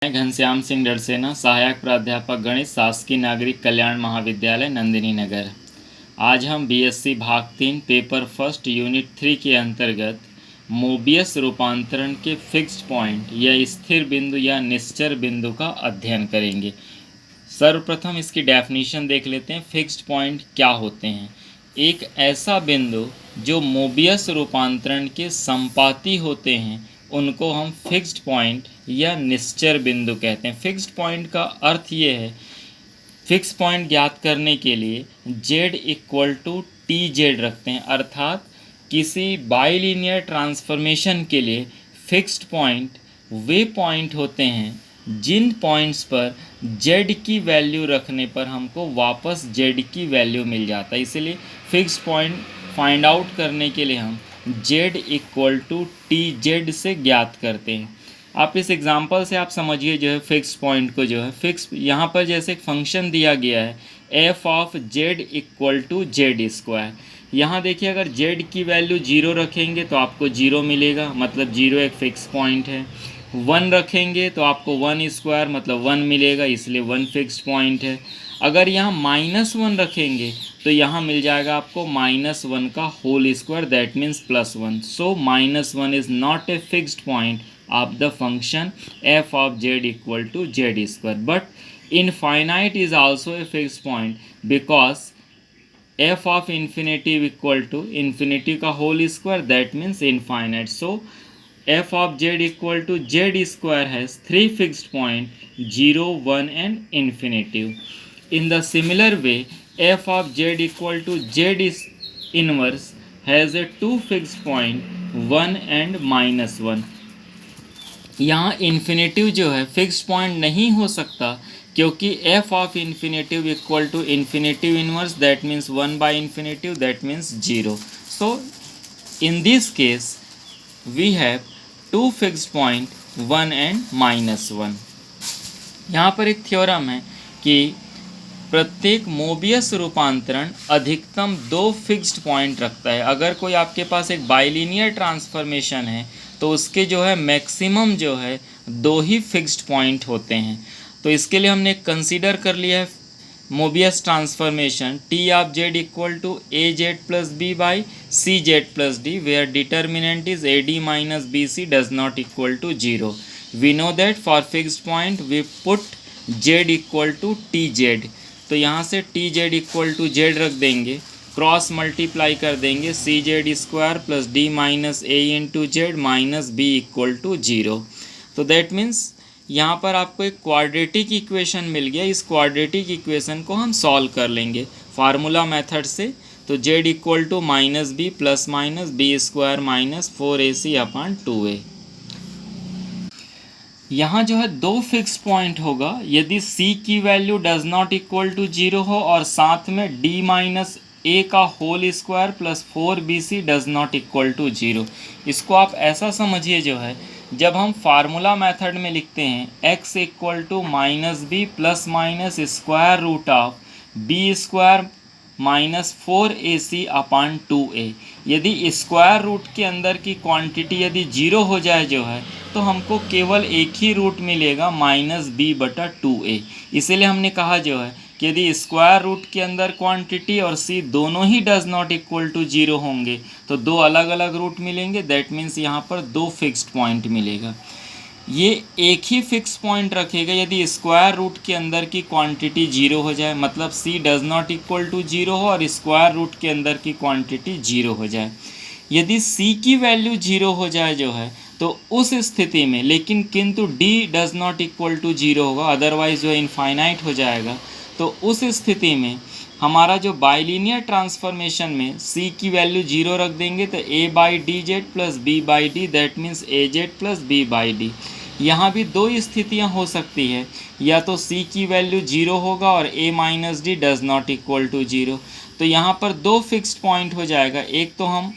मैं घनश्याम सिंह डरसेना, सहायक प्राध्यापक गणित, शासकीय नागरिक कल्याण महाविद्यालय नंदिनी नगर। आज हम बीएससी भाग 3 पेपर फर्स्ट यूनिट 3 के अंतर्गत मोबियस रूपांतरण के फिक्स्ड पॉइंट या स्थिर बिंदु या निश्चर बिंदु का अध्ययन करेंगे। सर्वप्रथम इसकी डेफिनेशन देख लेते हैं। फिक्स्ड पॉइंट क्या होते हैं? एक ऐसा बिंदु जो मोबियस रूपांतरण के संपाती होते हैं उनको हम फिक्स्ड पॉइंट या निश्चर बिंदु कहते हैं। फिक्स्ड पॉइंट का अर्थ ये है, फिक्स पॉइंट ज्ञात करने के लिए z equal to T Z रखते हैं, अर्थात किसी बाइलिनियर ट्रांसफॉर्मेशन के लिए फिक्स्ड पॉइंट वे पॉइंट होते हैं जिन पॉइंट्स पर z की वैल्यू रखने पर हमको वापस z की वैल्यू मिल जाता है। इसीलिए फिक्स्ड पॉइंट फाइंड आउट करने के लिए हम z equal to T Z से ज्ञात करते हैं। आप इस एग्जांपल से आप समझिए जो है फिक्स पॉइंट को जो है फिक्स, यहाँ पर जैसे एक फंक्शन दिया गया है F of Z equal to Z square. यहाँ देखिए अगर जेड की वैल्यू 0 रखेंगे तो आपको 0 मिलेगा, मतलब 0 एक फिक्स पॉइंट है। 1 रखेंगे तो आपको 1 स्क्वायर मतलब 1 मिलेगा, इसलिए 1 फिक्स पॉइंट है। अगर यहाँ -1 रखेंगे तो यहाँ मिल जाएगा आपको -1 का whole square, that means +1। So -1 is not a fixed point of the function f of z equal to z square, but infinite is also a fixed point because f of infinity equal to infinity का whole square, that means infinite. So f of z equal to z square has 3 fixed point 0, 1 and infinity. In the similar way f of z equal to z is inverse has a 2 fixed point 1 and -1. यहाँ infinitive जो है fixed point नहीं हो सकता क्योंकि f of infinity equal to infinity inverse, that means 1 by infinity, that means 0. So in this case we have 2 fixed point 1 and -1. यहाँ पर एक थ्योरम है कि प्रत्येक मोबियस रूपांतरण अधिकतम 2 फिक्स्ड पॉइंट रखता है। अगर कोई आपके पास एक बाइलिनियर ट्रांसफॉर्मेशन है तो उसके जो है मैक्सिमम जो है 2 ही फिक्स्ड पॉइंट होते हैं। तो इसके लिए हमने कंसीडर कर लिया है Mobius transformation T of Z equal to a Z plus B by c z plus d, where determinant is a d minus b c does not equal to 0. We know that for fixed point we put z equal to T z. तो यहाँ से T z equal to z रख देंगे, cross multiply कर देंगे c z square plus d minus a into z minus B equal to 0. तो that means यहाँ पर आपको एक क्वाड्रेटिक इक्वेशन मिल गया। इस क्वाड्रेटिक इक्वेशन को हम सॉल्व कर लेंगे फार्मूला मेथड से। तो Z equal to minus B plus minus B square minus 4ac upon 2a। यहाँ जो है 2 फिक्स पॉइंट होगा यदि c की value does not equal to 0 हो और साथ में d माइनस a का whole square plus 4bc does not equal to 0। इसको आप ऐसा समझिए जो है जब हम फार्मूला मेथड में लिखते हैं x equal to minus B plus minus square root of B square minus 4ac upon 2a, यदि स्क्वायर रूट के अंदर की क्वांटिटी यदि 0 हो जाए जो है तो हमको केवल एक ही रूट मिलेगा -b/2a। इसीलिए हमने कहा जो है कि यदि स्क्वायर रूट के अंदर क्वांटिटी और c दोनों ही डज नॉट इक्वल टू 0 होंगे तो 2 अलग अलग रूट मिलेंगे, दैट मीन्स यहाँ पर 2 फिक्स्ड पॉइंट मिलेगा। ये एक ही फिक्स पॉइंट रखेगा यदि स्क्वायर रूट के अंदर की क्वांटिटी 0 हो जाए, मतलब c does not equal to 0 हो और स्क्वायर रूट के अंदर की क्वांटिटी 0 हो जाए। यदि c की वैल्यू 0 हो जाए जो है तो उस स्थिति में लेकिन किंतु d does not equal to 0 होगा, अदरवाइज जो है इनफाइनाइट हो जाएगा। तो उस स्थिति में हमारा जो बाइलिनियर ट्रांसफॉर्मेशन में c की वैल्यू 0 रख देंगे तो a by D Z plus B by D, that means A Z plus B by D. यहाँ भी 2 स्थितियाँ हो सकती है, या तो c की वैल्यू 0 होगा और a minus D does not equal to 0। तो यहाँ पर 2 फिक्स्ड पॉइंट हो जाएगा, एक तो हम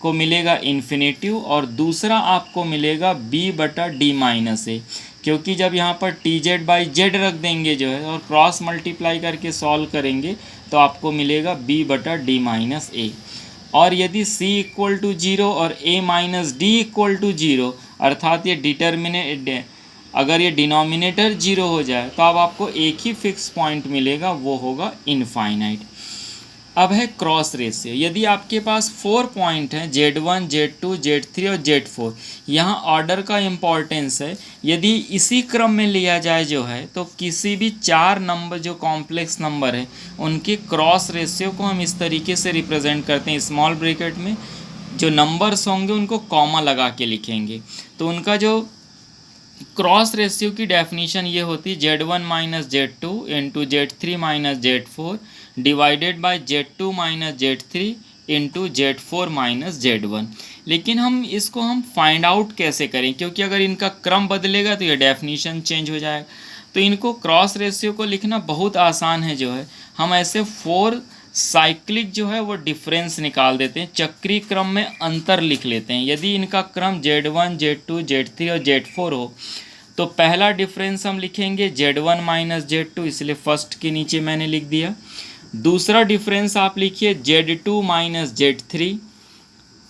को मिलेगा इन्फिनेटिव और दूसरा आपको मिलेगा b/d माइनस ए, क्योंकि जब यहाँ पर टी जेड बाई जेड रख देंगे जो है और क्रॉस मल्टीप्लाई करके सॉल्व करेंगे तो आपको मिलेगा b/d माइनस ए। और यदि c इक्वल टू 0 और a minus D equal to 0, अर्थात ये डिटर्मिनेंट अगर ये डिनोमिनेटर 0 हो जाए तो अब आपको एक ही फिक्स पॉइंट मिलेगा, वो होगा इनफाइनाइट। अब है क्रॉस रेशियो। यदि आपके पास 4 पॉइंट हैं Z1, Z2, Z3 और Z4, यहाँ ऑर्डर का इम्पॉर्टेंस है। यदि इसी क्रम में लिया जाए जो है, तो किसी भी 4 नंबर जो कॉम्प्लेक्स नंबर है उनके क्रॉस रेशियो को हम इस तरीके से रिप्रेजेंट करते हैं, स्मॉल ब्रैकेट में जो नंबर्स होंगे उनको कॉमा लगा के लिखेंगे। तो उनका जो क्रॉस रेशियो की डेफिनेशन ये होती है Z1 minus Z2 into Z3 minus Z4 divided by Z2 minus Z3 into Z4 minus Z1। लेकिन हम फाइंड आउट कैसे करें, क्योंकि अगर इनका क्रम बदलेगा तो ये डेफिनेशन चेंज हो जाएगा। तो इनको क्रॉस रेशियो को लिखना बहुत आसान है। जो है हम ऐसे 4 साइक्लिक जो है वो डिफरेंस निकाल देते हैं, चक्रीय क्रम में अंतर लिख लेते हैं। यदि इनका क्रम Z1, Z2, Z3 और Z4 हो तो पहला डिफरेंस हम लिखेंगे Z1 माइनस Z2, इसलिए फर्स्ट के नीचे मैंने लिख दिया। दूसरा डिफरेंस आप लिखिए Z2 माइनस Z3,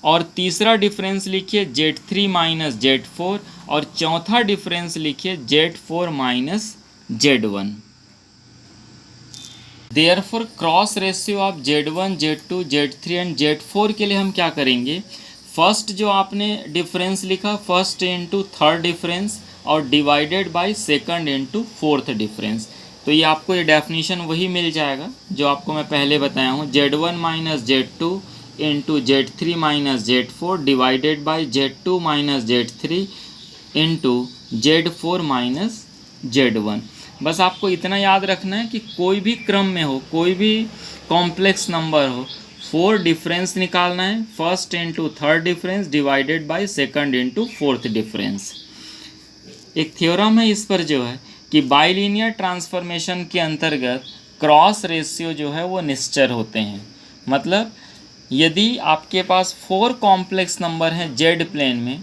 और तीसरा डिफरेंस लिखिए Z3 माइनस Z4, और चौथा डिफरेंस लिखिए Z4 minus Z1। Therefore cross ratio of Z1, Z2, Z3 and Z4 के लिए हम क्या करेंगे, फर्स्ट जो आपने डिफरेंस लिखा फर्स्ट इंटू थर्ड डिफरेंस और divided by second into fourth difference. तो ये आपको ये डेफिनेशन वही मिल जाएगा जो आपको मैं पहले बताया हूँ, Z1 minus Z2 into Z3 minus Z4 divided by Z2 minus Z3 into Z4 minus Z1। बस आपको इतना याद रखना है कि कोई भी क्रम में हो, कोई भी कॉम्प्लेक्स नंबर हो, 4 डिफरेंस निकालना है, first into third difference divided by second into fourth difference. एक थ्योरम है इस पर जो है कि बाइलिनियर ट्रांसफॉर्मेशन के अंतर्गत क्रॉस रेशियो जो है वो निश्चर होते हैं। मतलब यदि आपके पास 4 कॉम्प्लेक्स नंबर हैं जेड प्लेन में,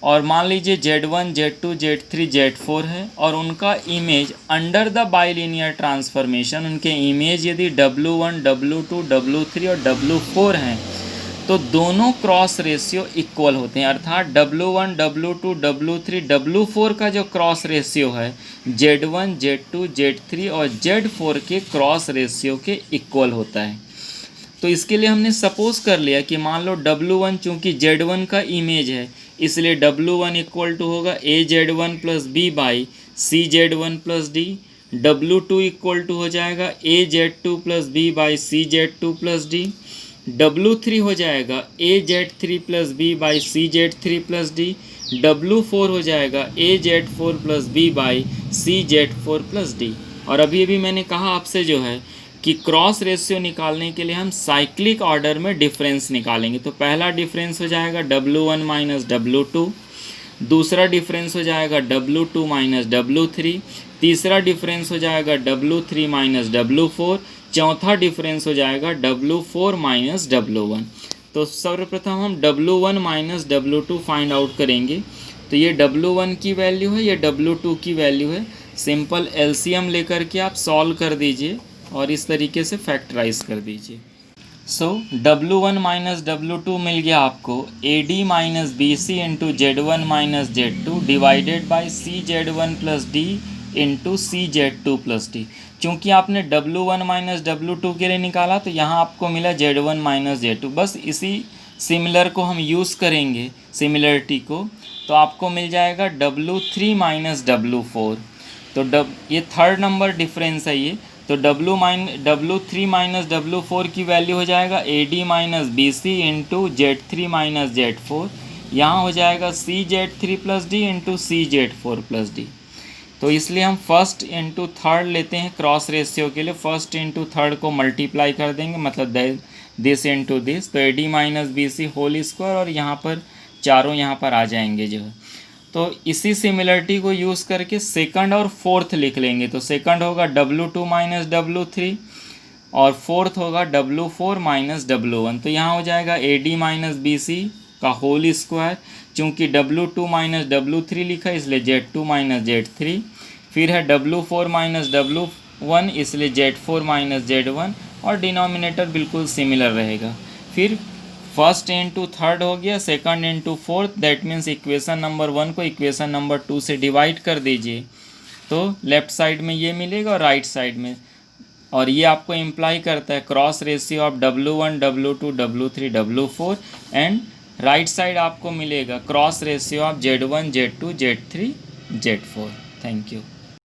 और मान लीजिए Z1, Z2, Z3, Z4 है, और उनका image under the bilinear transformation, उनके इमेज यदि W1, W2, W3 और W4 हैं, तो दोनों क्रॉस रेशियो इक्वल होते हैं। अर्थात W1, W2, W3, W4 का जो क्रॉस रेशियो है Z1, Z2, Z3 और Z4 के क्रॉस रेशियो के इक्वल होता है। तो इसके लिए हमने सपोज कर लिया कि मान लो W1 चूँकि Z1 का इमेज है, इसलिए W1 इक्वल टू होगा AZ1 plus B by CZ1 plus D। W2 equal to हो जाएगा AZ2 plus B by CZ2 plus D। W3 हो जाएगा AZ3 plus B by CZ3 plus D। W4 हो जाएगा AZ4 plus B by CZ4 plus D। और अभी मैंने कहा आपसे जो है कि क्रॉस रेशियो निकालने के लिए हम साइक्लिक ऑर्डर में डिफरेंस निकालेंगे। तो पहला डिफरेंस हो जाएगा W1 माइनस W2, दूसरा डिफरेंस हो जाएगा W2 माइनस W3, तीसरा डिफरेंस हो जाएगा W3 माइनस W4, चौथा डिफरेंस हो जाएगा W4 माइनस W1। तो सर्वप्रथम हम W1 minus W2 find out करेंगे। तो ये W1 की वैल्यू है, ये W2 की वैल्यू है। सिंपल एलसीएम लेकर के आप सॉल्व कर दीजिए और इस तरीके से फैक्टराइज कर दीजिए। सो W1 माइनस W2 मिल गया आपको AD minus BC into Z1 minus Z2 divided by CZ1 plus D into CZ2 plus D। चूँकि आपने W1 माइनस W2 के लिए निकाला तो यहाँ आपको मिला Z1 माइनस Z2। बस इसी सिमिलर को हम यूज़ करेंगे, सिमिलरिटी को, तो आपको मिल जाएगा W3 माइनस W4। तो ये थर्ड नंबर डिफरेंस है ये। तो W3 माइनस W4 की वैल्यू हो जाएगा AD minus BC into Z3 minus Z4। यहाँ हो जाएगा CZ3 plus D into CZ4 plus D। तो इसलिए हम फर्स्ट इंटू थर्ड लेते हैं क्रॉस रेशियो के लिए। फर्स्ट इंटू थर्ड को मल्टीप्लाई कर देंगे, मतलब दिस इंटू दिस, तो AD minus BC whole square, और यहाँ पर चारों यहाँ पर आ जाएंगे जो है। तो इसी सिमिलरिटी को यूज़ करके सेकंड और फोर्थ लिख लेंगे। तो सेकंड होगा W2 माइनस W3 और फोर्थ होगा W4 माइनस W1। तो यहाँ हो जाएगा AD माइनस BC का होल स्क्वायर। चूँकि W2 माइनस W3 लिखा इसलिए Z2 माइनस Z3। फिर है W4 माइनस W1 इसलिए Z4 माइनस Z1, और डिनोमिनेटर बिल्कुल सिमिलर रहेगा। फिर फर्स्ट इंटू थर्ड हो गया, second into fourth, that means equation number 1 को इक्वेशन नंबर 2 से डिवाइड कर दीजिए, तो लेफ्ट साइड में ये मिलेगा और राइट साइड में, और ये आपको इम्प्लाई करता है cross ratio of W1 W2 W3 W4, and right side आपको मिलेगा cross ratio of Z1 Z2 Z3 Z4। Thank you.